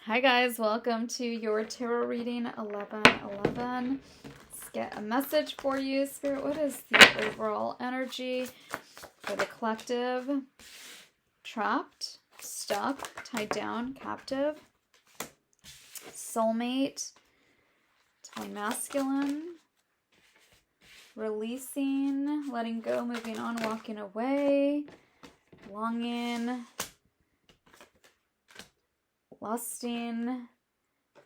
Hi guys, welcome to your tarot reading 1111. Let's get a message for you, Spirit. What is the overall energy for the collective? Trapped, stuck, tied down, captive, soulmate, divine masculine, releasing, letting go, moving on, walking away, longing, lusting,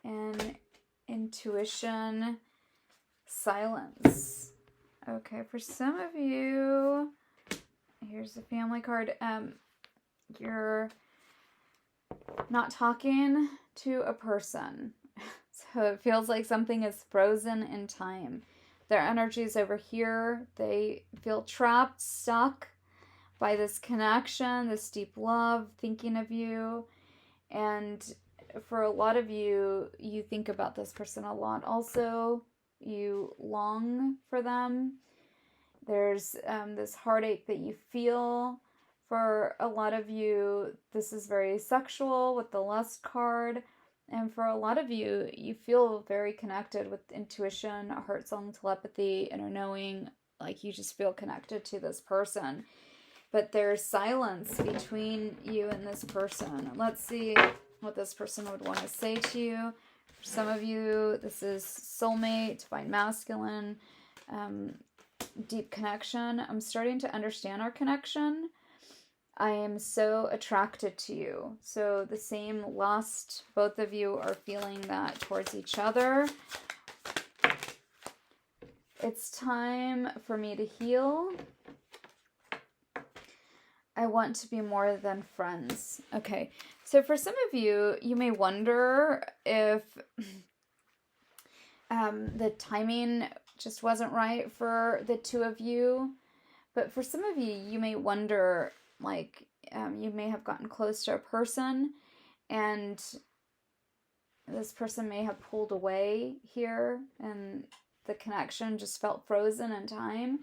and intuition, silence. Okay, for some of you, here's the family card. You're not talking to a person. So it feels like something is frozen in time. Their energy is over here. They feel trapped, stuck by this connection, this deep love, thinking of you. And for a lot of you, you think about this person a lot. Also, you long for them. There's this heartache that you feel. For a lot of you, this is very sexual with the lust card. And for a lot of you, you feel very connected with intuition, heart, soul, telepathy, inner knowing. Like you just feel connected to this person. But there's silence between you and this person. Let's see what this person would want to say to you. For some of you, this is soulmate, divine masculine, deep connection. I'm starting to understand our connection. I am so attracted to you. So the same lust, both of you are feeling that towards each other. It's time for me to heal. I want to be more than friends. Okay, so for some of you, you may wonder if the timing just wasn't right for the two of you. But for some of you, you may wonder, like, you may have gotten close to a person and this person may have pulled away here and the connection just felt frozen in time.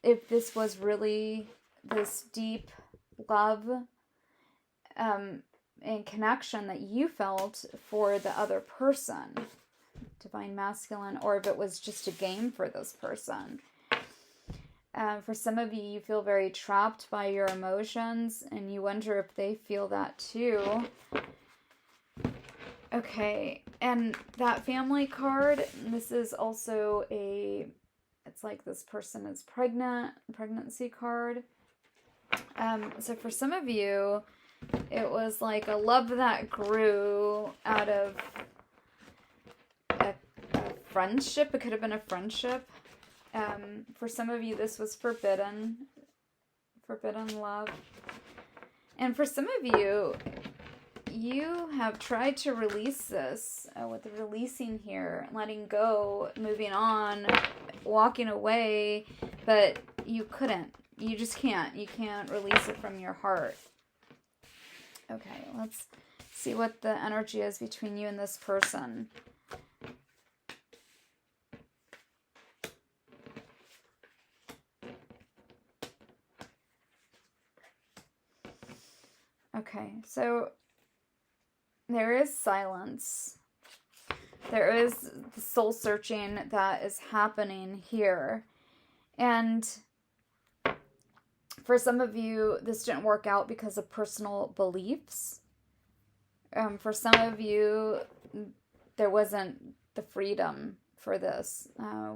If this was really this deep love and connection that you felt for the other person, divine masculine, or if it was just a game for this person. For some of you, you feel very trapped by your emotions and you wonder if they feel that too. Okay, and that family card, this is also it's like this person is pregnancy card. So for some of you, it was like a love that grew out of a friendship. It could have been a friendship. For some of you, this was forbidden love. And for some of you, you have tried to release this with the releasing here, letting go, moving on, walking away, but you couldn't. You just can't. You can't release it from your heart. Okay, let's see what the energy is between you and this person. Okay, so there is silence. There is the soul searching that is happening here. And for some of you, this didn't work out because of personal beliefs. For some of you, there wasn't the freedom for this.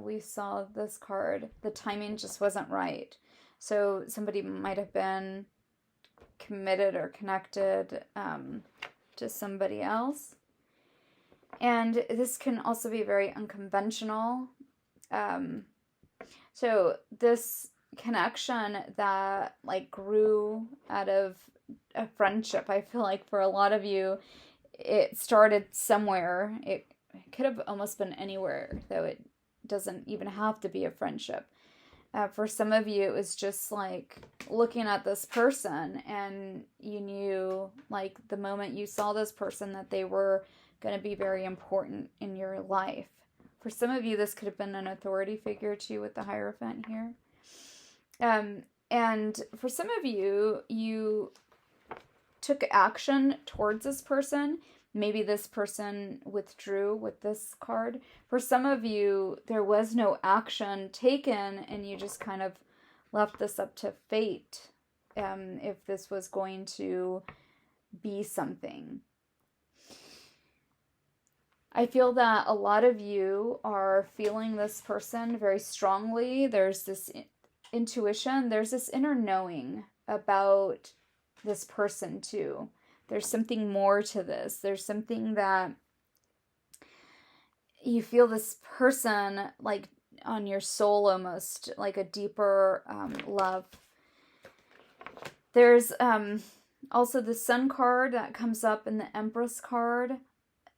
We saw this card. The timing just wasn't right. So somebody might have been committed or connected to somebody else. And this can also be very unconventional. So this connection that like grew out of a friendship, I feel like for a lot of you, it started somewhere. It could have almost been anywhere, though it doesn't even have to be a friendship. For some of you, it was just like looking at this person and you knew like the moment you saw this person that they were going to be very important in your life. For some of you, this could have been an authority figure too with the Hierophant here. And for some of you, you took action towards this person. Maybe this person withdrew with this card. For some of you, there was no action taken and you just kind of left this up to fate, if this was going to be something. I feel that a lot of you are feeling this person very strongly. There's this intuition, there's this inner knowing about this person too. There's something more to this. There's something that you feel this person like on your soul, almost like a deeper love. There's also the Sun card that comes up in the Empress card,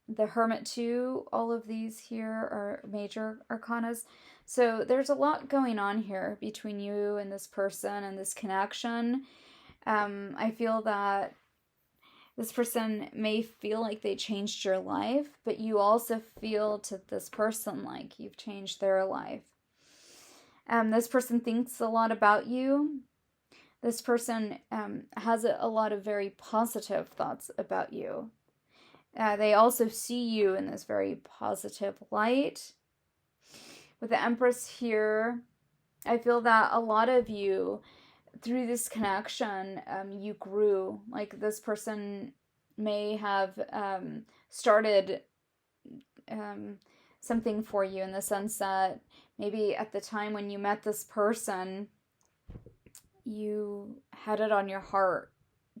the Hermit too. All of these here are major arcanas. So there's a lot going on here between you and this person and this connection. I feel that this person may feel like they changed your life, but you also feel to this person like you've changed their life. This person thinks a lot about you. This person has a lot of very positive thoughts about you. They also see you in this very positive light. With the Empress here, I feel that a lot of you, through this connection, you grew. Like this person may have started something for you, in the sense that maybe at the time when you met this person, you had it on your heart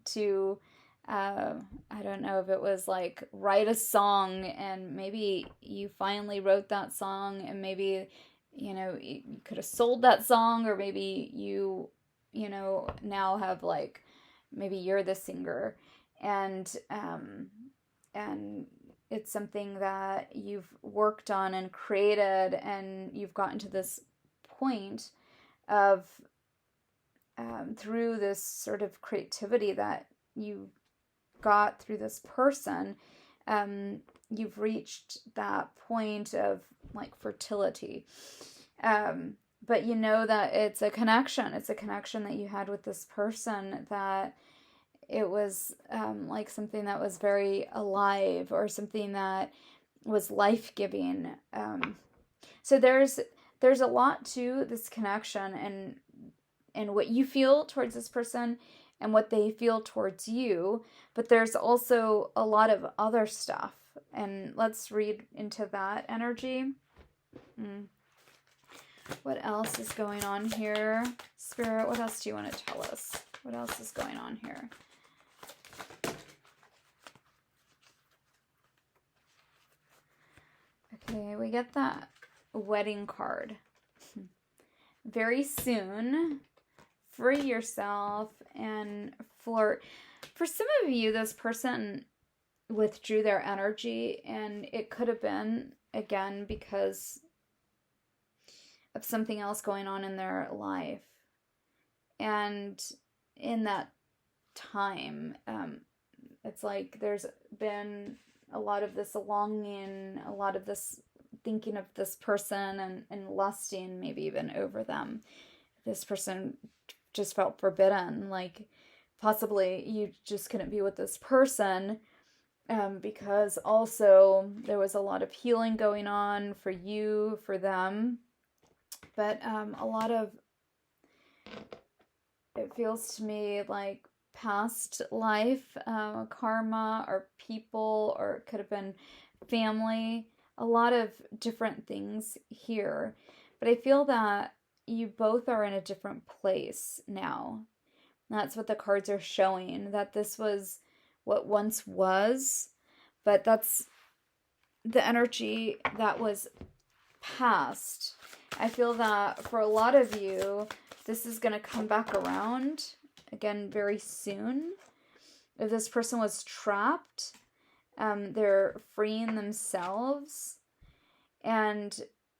to, I don't know if it was like write a song, and maybe you finally wrote that song, and maybe, you could have sold that song, or maybe you now have like, maybe you're the singer, and it's something that you've worked on and created, and you've gotten to this point of, through this sort of creativity that you got through this person, you've reached that point of like fertility. But you know that it's a connection. It's a connection that you had with this person, that it was like something that was very alive, or something that was life-giving. So there's a lot to this connection, and what you feel towards this person and what they feel towards you. But there's also a lot of other stuff. And let's read into that energy. What else is going on here? Spirit, what else do you want to tell us? What else is going on here? Okay, we get that wedding card. Very soon, free yourself and flirt. For some of you, this person withdrew their energy, and it could have been, again, because of something else going on in their life. And in that time, it's like there's been a lot of this longing, a lot of this thinking of this person, and lusting maybe even over them. This person just felt forbidden, like possibly you just couldn't be with this person, because also there was a lot of healing going on for you, for them. But a lot of, it feels to me like past life karma, or people, or it could have been family, a lot of different things here. But I feel that you both are in a different place now. That's what the cards are showing, that this was what once was, but that's the energy that was past. I feel that for a lot of you, this is going to come back around again very soon. If this person was trapped, they're freeing themselves, and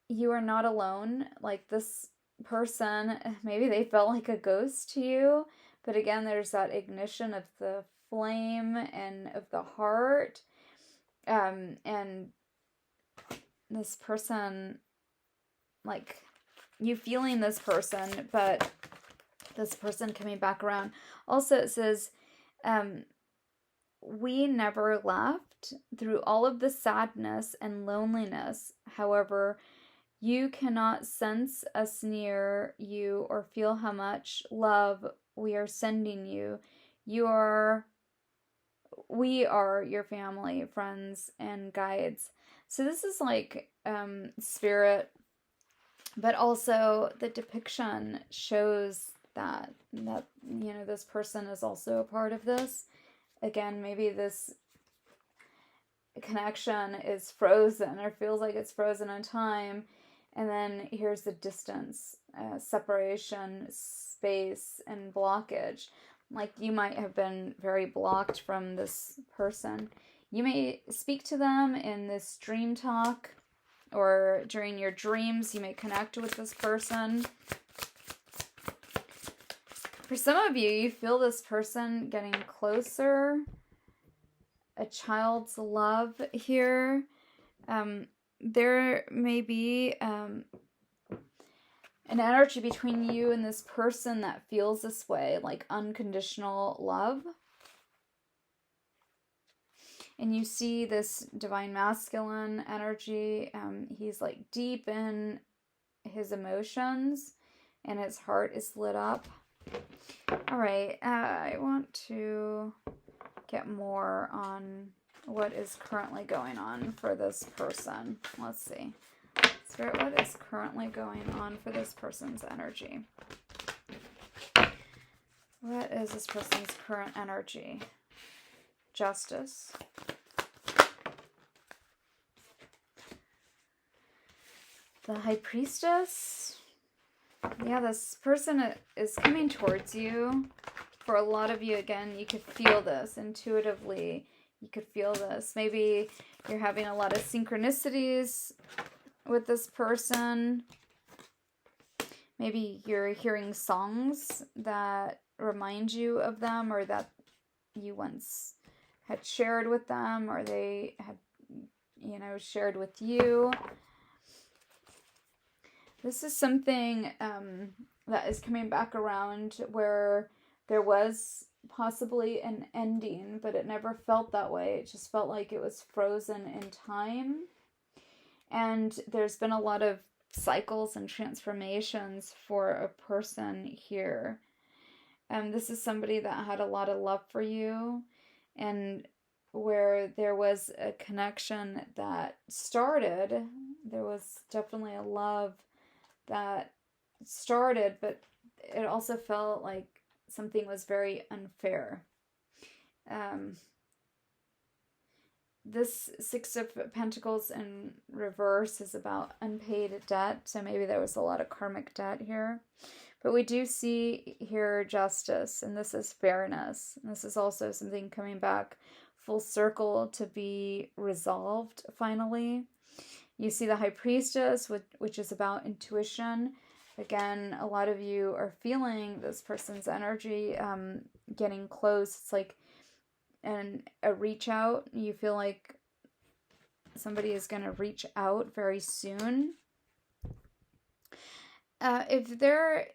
you are not alone. Like this person, maybe they felt like a ghost to you, but again, there's that ignition of the flame and of the heart, and this person, like you feeling this person, but this person coming back around. Also, it says we never left through all of the sadness and loneliness. However, you cannot sense us near you or feel how much love we are sending you. We are your family, friends, and guides. So this is like spirit, but also the depiction shows that this person is also a part of this. Again, maybe this connection is frozen or feels like it's frozen in time, and then here's the distance, separation, space, and blockage. Like you might have been very blocked from this person. You may speak to them in this dream talk, or during your dreams you may connect with this person. For some of you, you feel this person getting closer. A child's love here. There may be an energy between you and this person that feels this way, like unconditional love. And you see this divine masculine energy. He's like deep in his emotions and his heart is lit up. All right, I want to get more on what is currently going on for this person. Let's see. Spirit, what is currently going on for this person's energy? What is this person's current energy? Justice. The High Priestess. Yeah, this person is coming towards you. For a lot of you, again, you could feel this intuitively. You could feel this. Maybe you're having a lot of synchronicities with this person. Maybe you're hearing songs that remind you of them, or that you once had shared with them, or they had, shared with you. This is something that is coming back around where there was possibly an ending, but it never felt that way. It just felt like it was frozen in time. And there's been a lot of cycles and transformations for a person here. This is somebody that had a lot of love for you, and where there was a connection that started. There was definitely a love that started, but it also felt like something was very unfair. This Six of Pentacles in reverse is about unpaid debt, so maybe there was a lot of karmic debt here. But we do see here justice, and this is fairness. And this is also something coming back full circle to be resolved finally. You see the High Priestess, which is about intuition. Again, a lot of you are feeling this person's energy getting close. It's like a reach out. You feel like somebody is going to reach out very soon. If there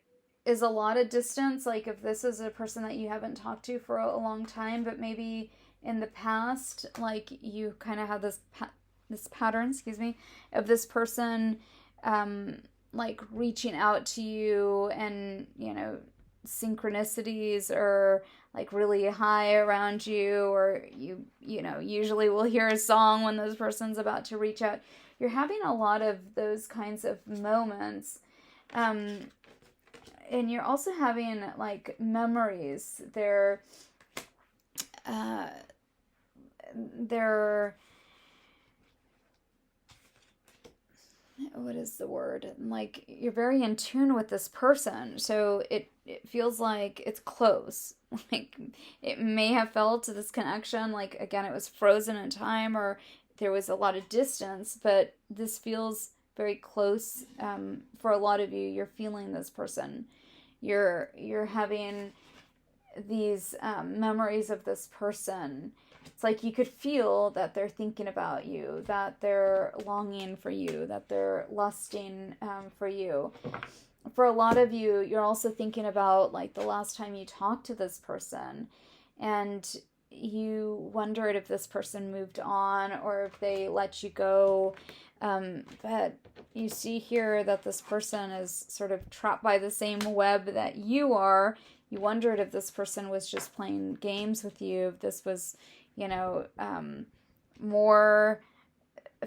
is a lot of distance, like if this is a person that you haven't talked to for a long time, but maybe in the past, like you kind of have this pattern, of this person like reaching out to you, and synchronicities are like really high around you, or you usually will hear a song when this person's about to reach out. You're having a lot of those kinds of moments, and you're also having like memories. They're what is the word? Like, you're very in tune with this person, so it feels like it's close. Like, it may have felt this connection, like, again, it was frozen in time, or there was a lot of distance, but this feels very close. For a lot of you, you're feeling this person. You're having these memories of this person. It's like you could feel that they're thinking about you, that they're longing for you, that they're lusting for you. For a lot of you, you're also thinking about like the last time you talked to this person, and you wondered if this person moved on or if they let you go. But you see here that this person is sort of trapped by the same web that you are. You wondered if this person was just playing games with you, if this was, more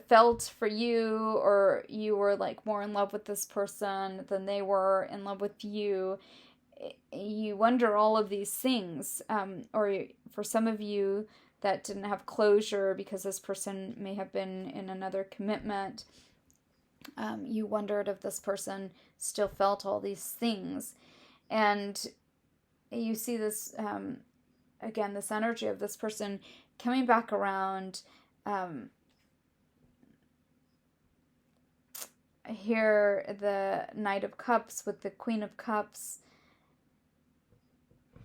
felt for you, or you were like more in love with this person than they were in love with you. You wonder all of these things, or for some of you that didn't have closure because this person may have been in another commitment, you wondered if this person still felt all these things. And you see this, again, this energy of this person coming back around. Here, the Knight of Cups with the Queen of Cups.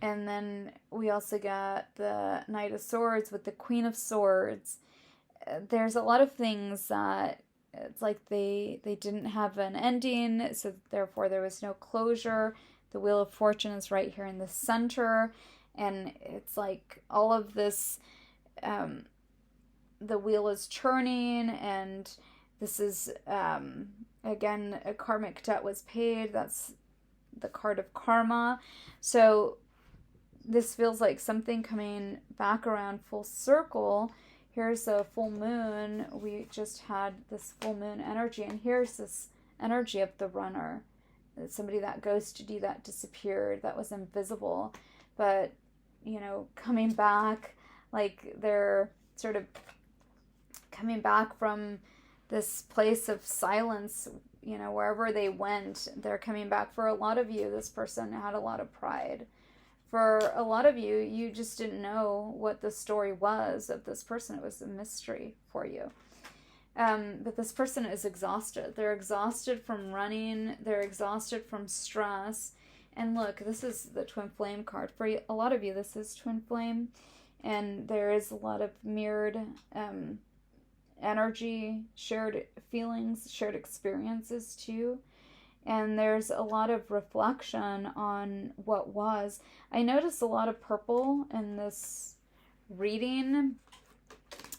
And then we also got the Knight of Swords with the Queen of Swords. There's a lot of things that it's like they didn't have an ending, so therefore there was no closure. The Wheel of Fortune is right here in the center, and it's like all of this, the wheel is churning, and this is, again, a karmic debt was paid. That's the card of karma. So this feels like something coming back around full circle. Here's a full moon. We just had this full moon energy, and here's this energy of the runner. Somebody that ghosted you, that disappeared, that was invisible, but, coming back, like they're sort of coming back from this place of silence, wherever they went, they're coming back. For a lot of you, this person had a lot of pride. For a lot of you, you just didn't know what the story was of this person. It was a mystery for you. But this person is exhausted. They're exhausted from running. They're exhausted from stress. And look, this is the Twin Flame card. For a lot of you, this is Twin Flame. And there is a lot of mirrored energy, shared feelings, shared experiences too. And there's a lot of reflection on what was. I noticed a lot of purple in this reading.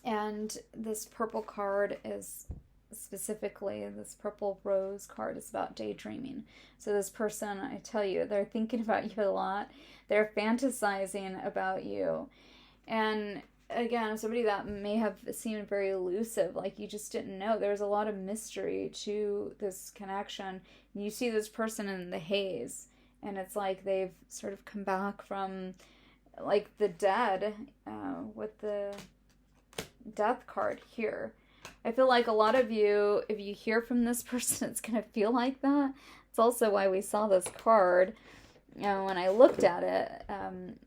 And this purple card is specifically, this purple rose card is about daydreaming. So this person, I tell you, they're thinking about you a lot. They're fantasizing about you. And again, somebody that may have seemed very elusive, like you just didn't know. There's a lot of mystery to this connection. You see this person in the haze, and it's like they've sort of come back from like the dead, with the death card here. I feel like a lot of you, if you hear from this person, it's going to feel like that. It's also why we saw this card. When I looked at it,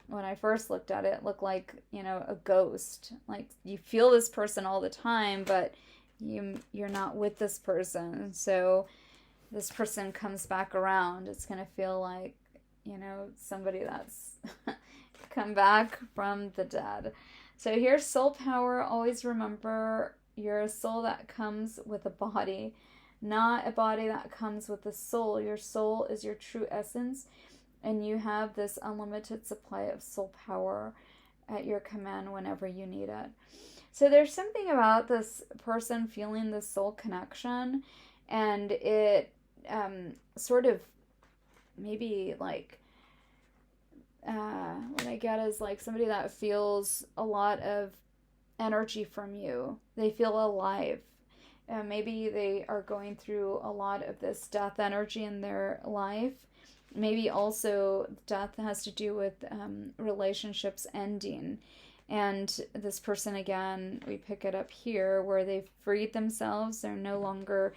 when I first looked at it, it looked like, a ghost. Like you feel this person all the time, but you're not with this person. So this person comes back around. It's going to feel like, somebody that's come back from the dead. So here's soul power. Always remember, you're a soul that comes with a body, not a body that comes with a soul. Your soul is your true essence, and you have this unlimited supply of soul power at your command whenever you need it. So there's something about this person feeling this soul connection, and it sort of maybe like, what I get is like somebody that feels a lot of energy from you. They feel alive. Maybe they are going through a lot of this death energy in their life. Maybe also death has to do with relationships ending. And this person, again, we pick it up here where they've freed themselves. They're no longer,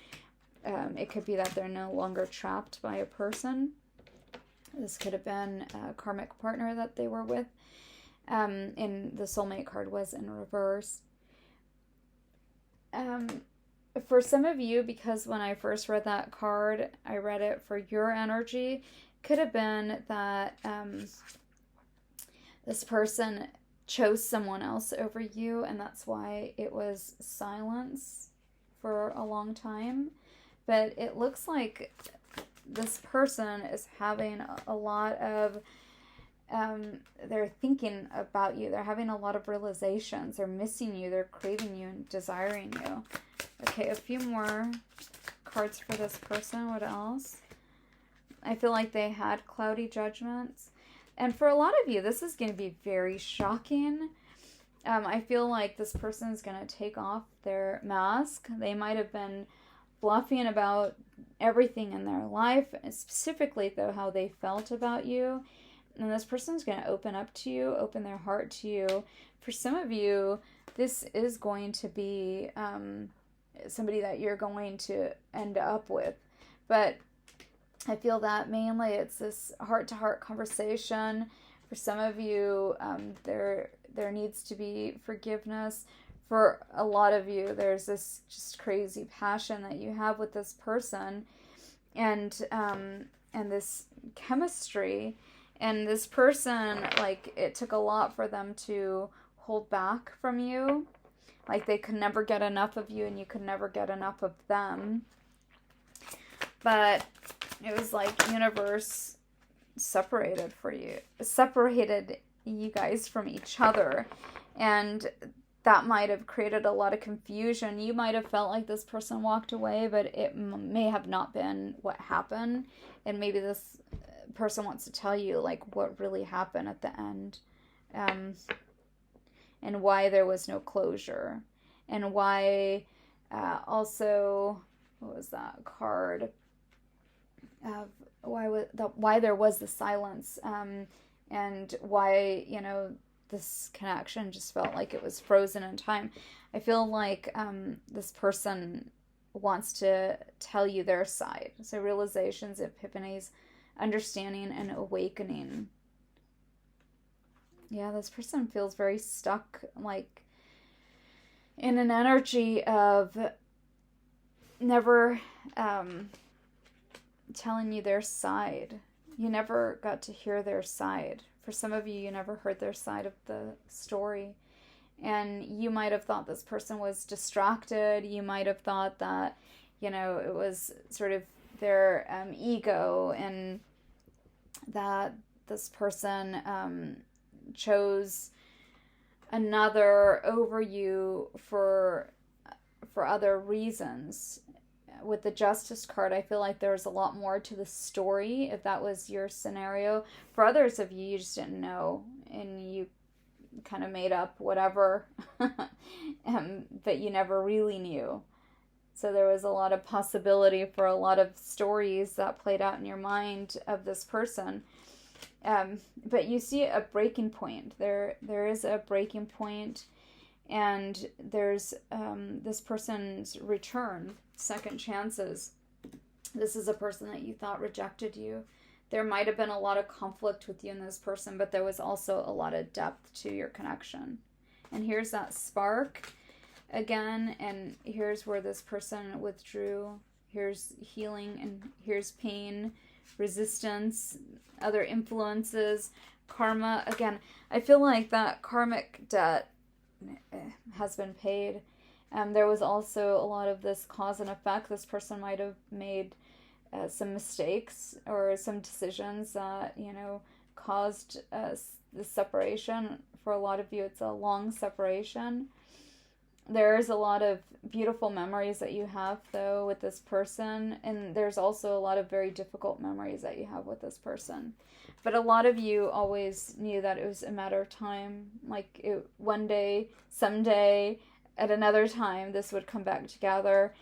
it could be that they're no longer trapped by a person. This could have been a karmic partner that they were with. And the soulmate card was in reverse. For some of you, because when I first read that card, I read it for your energy, could have been that this person chose someone else over you, and that's why it was silence for a long time. But it looks like this person is having a lot of they're thinking about you. They're having a lot of realizations. They're missing you. They're craving you and desiring you. Okay, a few more cards for this person. What else? I feel like they had cloudy judgments. And for a lot of you, this is going to be very shocking. I feel like this person is going to take off their mask. They might have been bluffing about everything in their life, specifically though how they felt about you. And this person's going to open up to you, open their heart to you. For some of you, this is going to be somebody that you're going to end up with. But I feel that mainly it's this heart-to-heart conversation. For some of you, there needs to be forgiveness. For a lot of you, there's this just crazy passion that you have with this person, and this chemistry. And this person, like, it took a lot for them to hold back from you. Like, they could never get enough of you, and you could never get enough of them. But it was like universe separated you guys from each other. And that might have created a lot of confusion. You might have felt like this person walked away, but it may have not been what happened. And maybe this person wants to tell you, like, what really happened at the end. And why there was no closure. And why, also, what was that card? Why there was the silence. And why, this connection just felt like it was frozen in time. I feel like this person wants to tell you their side. So realizations, epiphanies, understanding, and awakening. Yeah, this person feels very stuck, like in an energy of never telling you their side. You never got to hear their side. For some of you, you never heard their side of the story. And you might have thought this person was distracted. You might have thought that, it was sort of their ego, and that this person chose another over you for other reasons. With the Justice card, I feel like there's a lot more to the story, if that was your scenario. For others of you, you just didn't know, and you kind of made up whatever, but you never really knew. So there was a lot of possibility for a lot of stories that played out in your mind of this person. But you see a breaking point. There is a breaking point, and there's this person's return, second chances. This is a person that you thought rejected you. There might have been a lot of conflict with you and this person, but there was also a lot of depth to your connection. And here's that spark again, and here's where this person withdrew. Here's healing, and here's pain, resistance, other influences, karma. Again, I feel like that karmic debt has been paid. There was also a lot of this cause and effect. This person might have made some mistakes or some decisions that, caused the separation. For a lot of you, it's a long separation. There's a lot of beautiful memories that you have, though, with this person. And there's also a lot of very difficult memories that you have with this person. But a lot of you always knew that it was a matter of time. Like, one day, someday, at another time, this would come back together.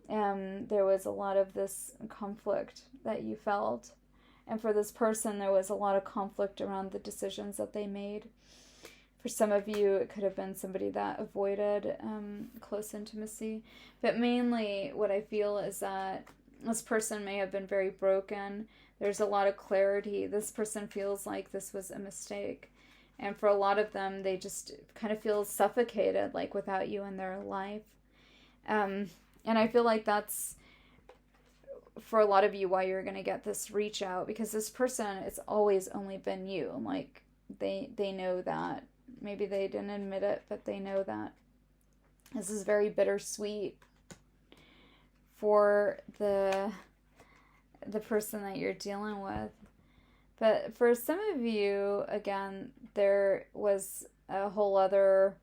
There was a lot of this conflict that you felt. And for this person, there was a lot of conflict around the decisions that they made. For some of you, it could have been somebody that avoided close intimacy. But mainly what I feel is that this person may have been very broken. There's a lot of clarity. This person feels like this was a mistake. And for a lot of them, they just kind of feel suffocated, like without you in their life. And I feel like that's, for a lot of you, why you're going to get this reach out. Because this person, it's always only been you. Like, they know that. Maybe they didn't admit it, but they know that. This is very bittersweet for the person that you're dealing with. But for some of you, again, there was a whole other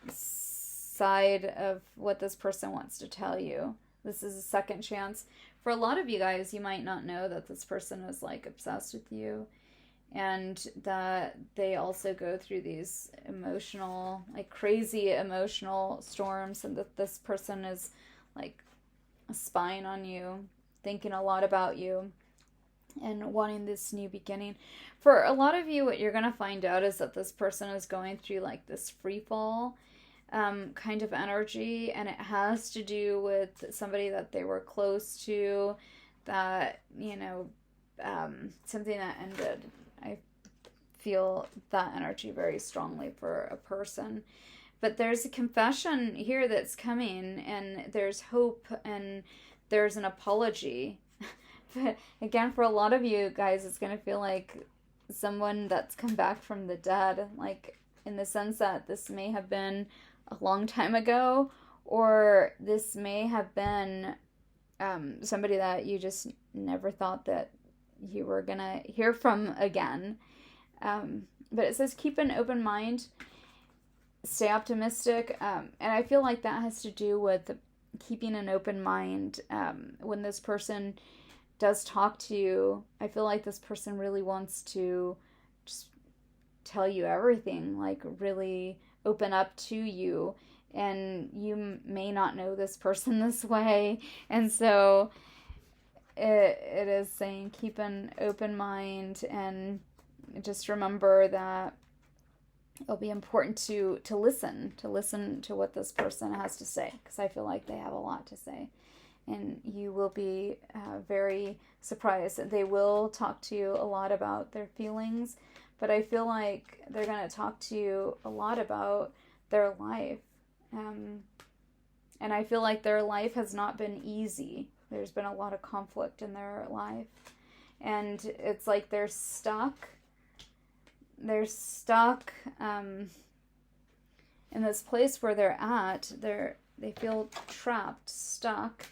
side of what this person wants to tell you. This is a second chance. For a lot of you guys, you might not know that this person is like obsessed with you, and that they also go through these emotional, like crazy emotional storms, and that this person is like spying on you, thinking a lot about you, and wanting this new beginning. For a lot of you, what you're going to find out is that this person is going through like this free fall kind of energy, and it has to do with somebody that they were close to, that, something that ended. I feel that energy very strongly for a person. But there's a confession here that's coming, and there's hope, and there's an apology. Again, for a lot of you guys, it's going to feel like someone that's come back from the dead, like in the sense that this may have been a long time ago, or this may have been somebody that you just never thought that you were going to hear from again. But it says keep an open mind, stay optimistic, and I feel like that has to do with keeping an open mind. When this person does talk to you, I feel like this person really wants to just tell you everything, like really open up to you, and you may not know this person this way, and so it is saying keep an open mind, and just remember that it'll be important to listen to what this person has to say, because I feel like they have a lot to say, and you will be very surprised. They will talk to you a lot about their feelings, but I feel like they're going to talk to you a lot about their life. And I feel like their life has not been easy. There's been a lot of conflict in their life. And it's like they're stuck. They're stuck in this place where they're at. They feel trapped, stuck,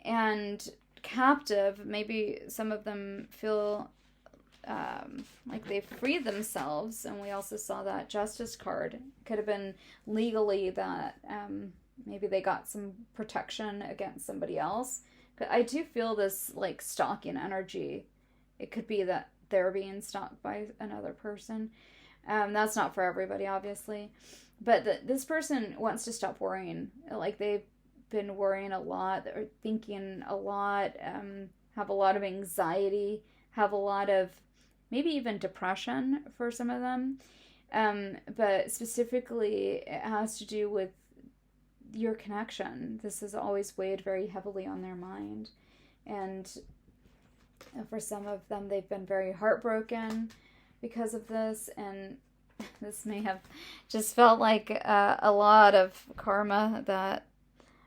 and captive. Maybe some of them feel like they've freed themselves, and we also saw that Justice card. Could have been legally that maybe they got some protection against somebody else. But I do feel this like stalking energy. It could be that they're being stalked by another person. That's not for everybody, obviously, but this person wants to stop worrying. Like they've been worrying a lot, or thinking a lot, have a lot of anxiety, have a lot of maybe even depression for some of them. But specifically, it has to do with your connection. This has always weighed very heavily on their mind. And for some of them, they've been very heartbroken because of this. And this may have just felt like a lot of karma that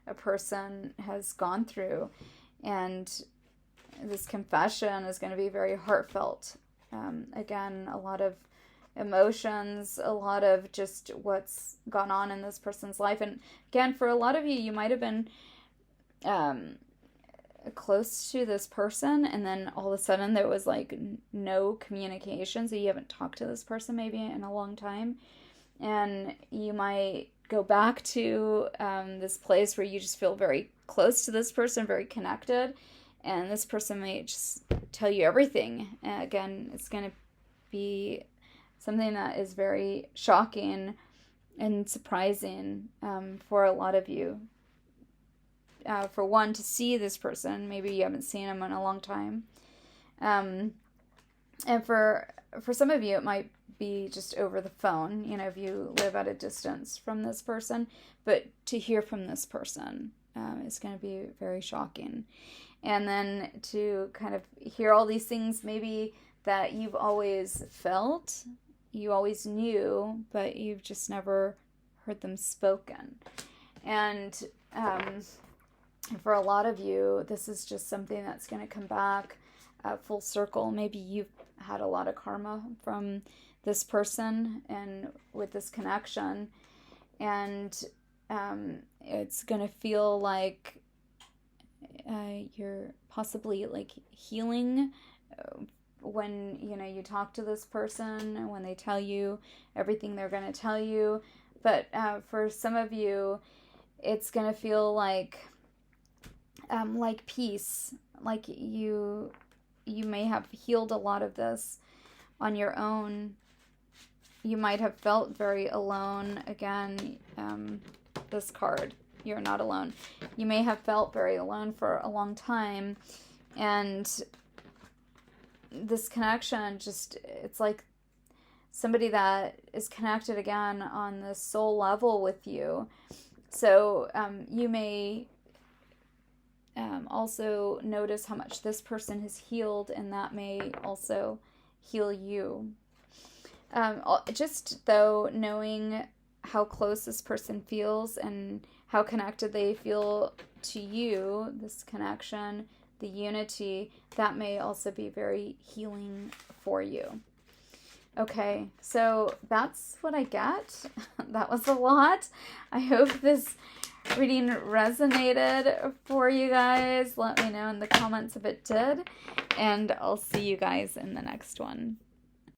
a person has gone through. And this confession is going to be very heartfelt. Again, a lot of emotions, a lot of just what's gone on in this person's life. And again, for a lot of you, you might have been close to this person, and then all of a sudden there was like no communication, so you haven't talked to this person maybe in a long time, and you might go back to this place where you just feel very close to this person, very connected, and this person may just tell you everything. And again, it's going to be something that is very shocking and surprising for a lot of you. For one, to see this person, maybe you haven't seen him in a long time. And for some of you, it might be just over the phone, if you live at a distance from this person. But to hear from this person is going to be very shocking. And then to kind of hear all these things maybe that you've always felt, you always knew, but you've just never heard them spoken. And for a lot of you, this is just something that's going to come back full circle. Maybe you've had a lot of karma from this person and with this connection. And it's going to feel like you're possibly like healing when, you know, you talk to this person and when they tell you everything they're going to tell you. But for some of you, it's going to feel like peace, like you may have healed a lot of this on your own. You might have felt very alone. Again, this card, you're not alone. You may have felt very alone for a long time, and this connection just, it's like somebody that is connected again on the soul level with you. So you may also notice how much this person has healed, and that may also heal you. Just though, knowing how close this person feels and how connected they feel to you, this connection, the unity, that may also be very healing for you. Okay, so that's what I get. That was a lot. I hope this reading resonated for you guys. Let me know in the comments if it did, and I'll see you guys in the next one.